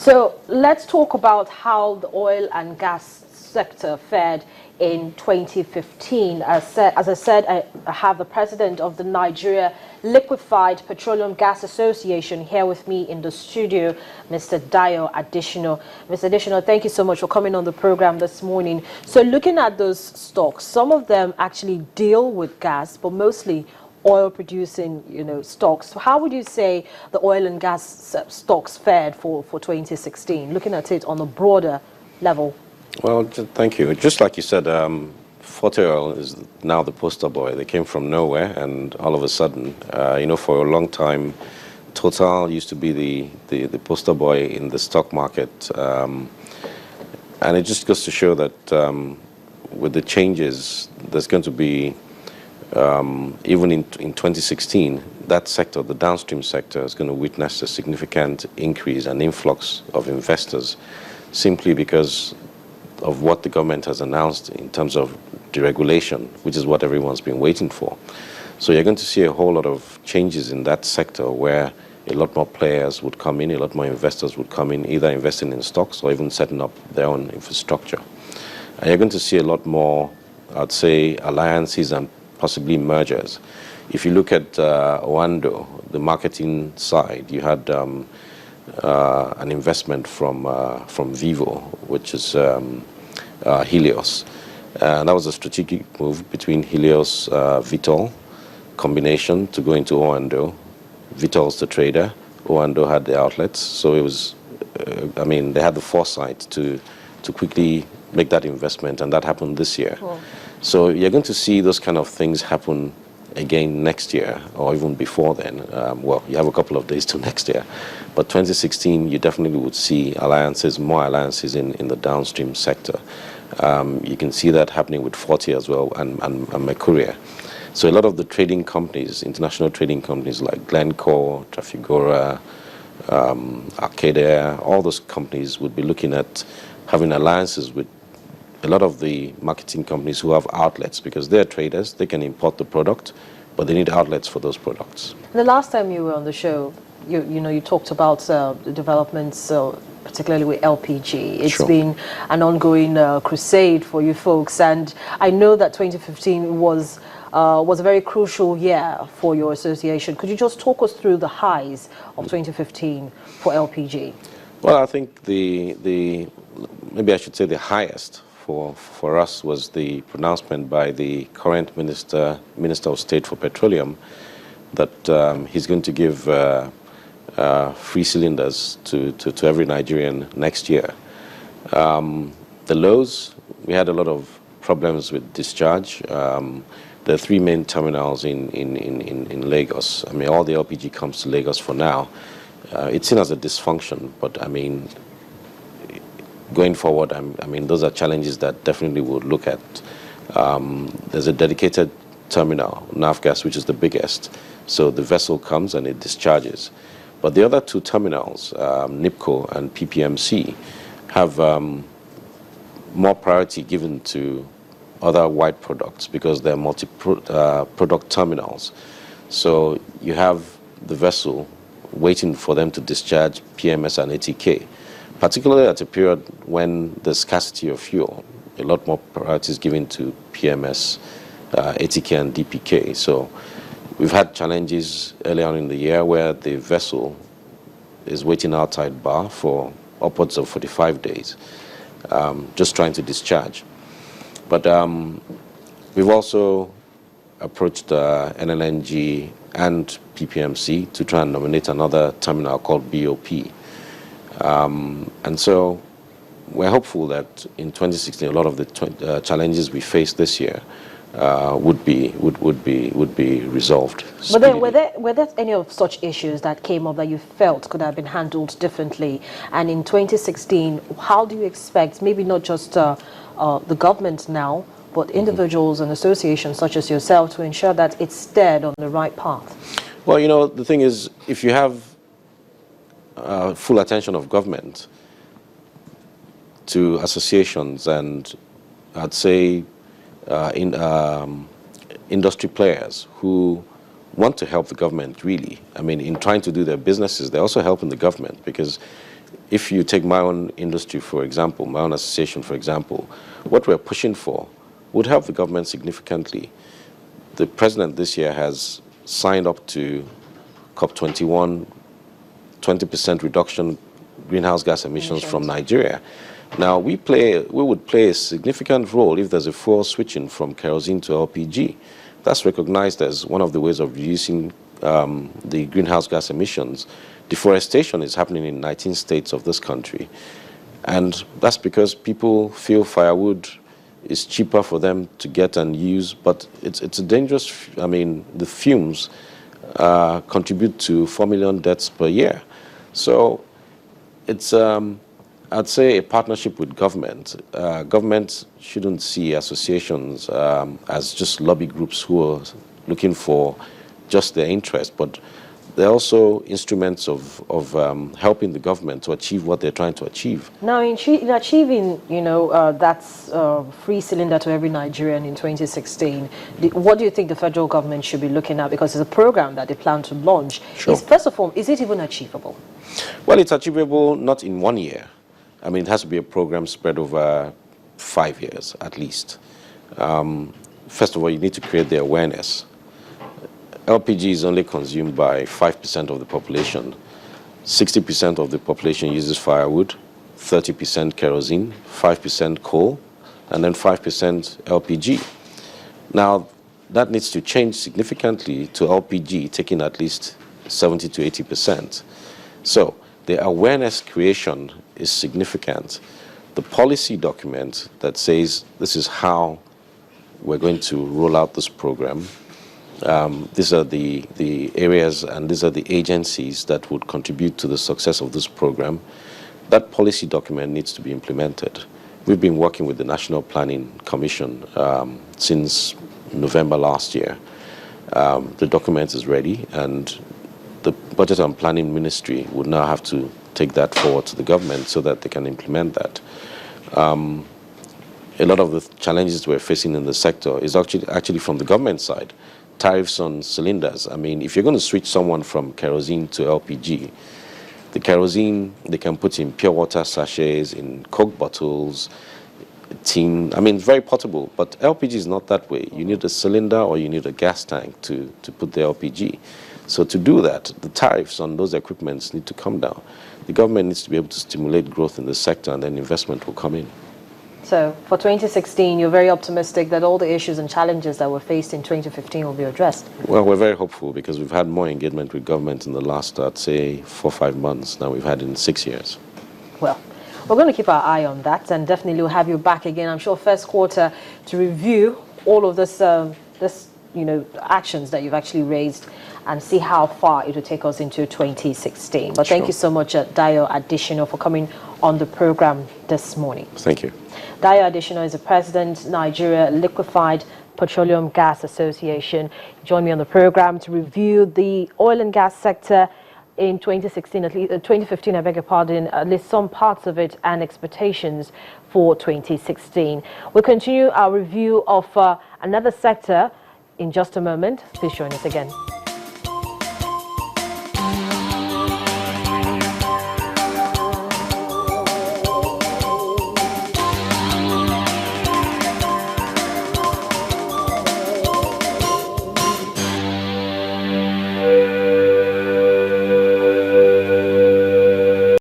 So let's talk about how the oil and gas sector fared in 2015. As I said, I have the president of the Nigeria Liquefied Petroleum Gas Association here with me in the studio, Mr. Dayo Additional. Mr. Additional, thank you so much for coming on the program this morning. So looking at those stocks, some of them actually deal with gas, but mostly oil producing, stocks. So how would you say the oil and gas stocks fared for 2016, looking at it on a broader level? Well, thank you. Just like you said, Forte Oil is now the poster boy. They came from nowhere, and all of a sudden, for a long time, Total used to be the poster boy in the stock market. And it just goes to show that with the changes, there's going to be, even in 2016, that sector, the downstream sector, is going to witness a significant increase and influx of investors simply because of what the government has announced in terms of deregulation, which is what everyone's been waiting for. So you're going to see a whole lot of changes in that sector where a lot more players would come in, a lot more investors would come in, either investing in stocks or even setting up their own infrastructure. And you're going to see a lot more, I'd say, alliances and possibly mergers. If you look at Oando, the marketing side, you had an investment from Vivo, which is Helios. That was a strategic move between Helios, Vitol combination to go into Oando. Vitol's the trader. Oando had the outlets. So it was, they had the foresight to quickly make that investment, and that happened this year. Cool. So you're going to see those kind of things happen again next year, or even before then. Well, you have a couple of days to next year. But 2016, you definitely would see more alliances in the downstream sector. You can see that happening with Forte as well, and Mercuria. So a lot of the trading companies, international trading companies like Glencore, Trafigura, Arcadia, all those companies would be looking at having alliances with a lot of the marketing companies who have outlets, because they're traders, they can import the product, but they need outlets for those products. The last time you were on the show, you talked about the developments, particularly with LPG. It's Sure. been an ongoing crusade for you folks, and I know that 2015 was a very crucial year for your association. Could you just talk us through the highs of 2015 for LPG? Well, I think maybe I should say the highest for us was the pronouncement by the current Minister of State for Petroleum that he's going to give free cylinders to every Nigerian next year. The lows, we had a lot of problems with discharge. There are three main terminals in Lagos. All the LPG comes to Lagos for now. It's seen as a dysfunction, but going forward, those are challenges that definitely we'll look at. There's a dedicated terminal, Navgas, which is the biggest. So the vessel comes and it discharges. But the other two terminals, NIPCO and PPMC, have more priority given to other white products because they're multi-product terminals. So you have the vessel waiting for them to discharge PMS and ATK. Particularly at a period when there's scarcity of fuel, a lot more priority is given to PMS, ATK, and DPK. So we've had challenges early on in the year where the vessel is waiting outside bar for upwards of 45 days, just trying to discharge. But we've also approached NLNG and PPMC to try and nominate another terminal called BOP. And so we're hopeful that in 2016, a lot of the challenges we face this year would be resolved. But were there any of such issues that came up that you felt could have been handled differently? And in 2016, how do you expect, maybe not just the government now, but individuals and associations such as yourself to ensure that it's steered on the right path? Well, the thing is, if you have full attention of government to associations and I'd say industry players who want to help the government really, in trying to do their businesses, they're also helping the government because if you take my own industry, for example, my own association, for example, what we're pushing for would help the government significantly. The president this year has signed up to COP21, 20% reduction greenhouse gas emissions from Nigeria. Now, we would play a significant role if there's a fuel switching from kerosene to LPG. That's recognized as one of the ways of reducing the greenhouse gas emissions. Deforestation is happening in 19 states of this country. And that's because people feel firewood is cheaper for them to get and use, but it's a dangerous, I mean, the fumes contribute to 4 million deaths per year. So it's, I'd say, a partnership with government. Government shouldn't see associations as just lobby groups who are looking for just their interest, but they're also instruments of helping the government to achieve what they're trying to achieve. Now, in achieving, that's free cylinder to every Nigerian in 2016, what do you think the federal government should be looking at? Because it's a program that they plan to launch. Sure. First of all, is it even achievable? Well, it's achievable not in 1 year. I mean, it has to be a program spread over 5 years at least. First of all, you need to create the awareness. LPG is only consumed by 5% of the population. 60% of the population uses firewood, 30% kerosene, 5% coal, and then 5% LPG. Now, that needs to change significantly to LPG, taking at least 70 to 80%. So the awareness creation is significant. The policy document that says this is how we're going to roll out this program, these are the areas and these are the agencies that would contribute to the success of this program. That policy document needs to be implemented. We've been working with the National Planning Commission since November last year. The document is ready, and the Budget and Planning Ministry would now have to take that forward to the government so that they can implement that. A lot of the challenges we're facing in the sector is actually from the government side. Tariffs on cylinders. I mean, if you're going to switch someone from kerosene to LPG, the kerosene they can put in pure water sachets, in Coke bottles, tin. I mean, it's very portable, but LPG is not that way. You need a cylinder or you need a gas tank to put the LPG. So to do that, the tariffs on those equipments need to come down. The government needs to be able to stimulate growth in the sector, and then investment will come in. So for 2016, you're very optimistic that all the issues and challenges that were faced in 2015 will be addressed? Well, we're very hopeful because we've had more engagement with government in the last, I'd say, 4 or 5 months than we've had in 6 years. Well, we're going to keep our eye on that, and definitely we'll have you back again, I'm sure, first quarter to review all of this, actions that you've actually raised and see how far it will take us into 2016. But Sure. Thank you so much, Dayo Additional, for coming on the program this morning. Thank you. Dayo Additional is the president, Nigeria Liquefied Petroleum Gas Association. Join me on the program to review the oil and gas sector in 2016, at least 2015, I beg your pardon, at least some parts of it, and expectations for 2016. We'll continue our review of another sector in just a moment. Please join us again.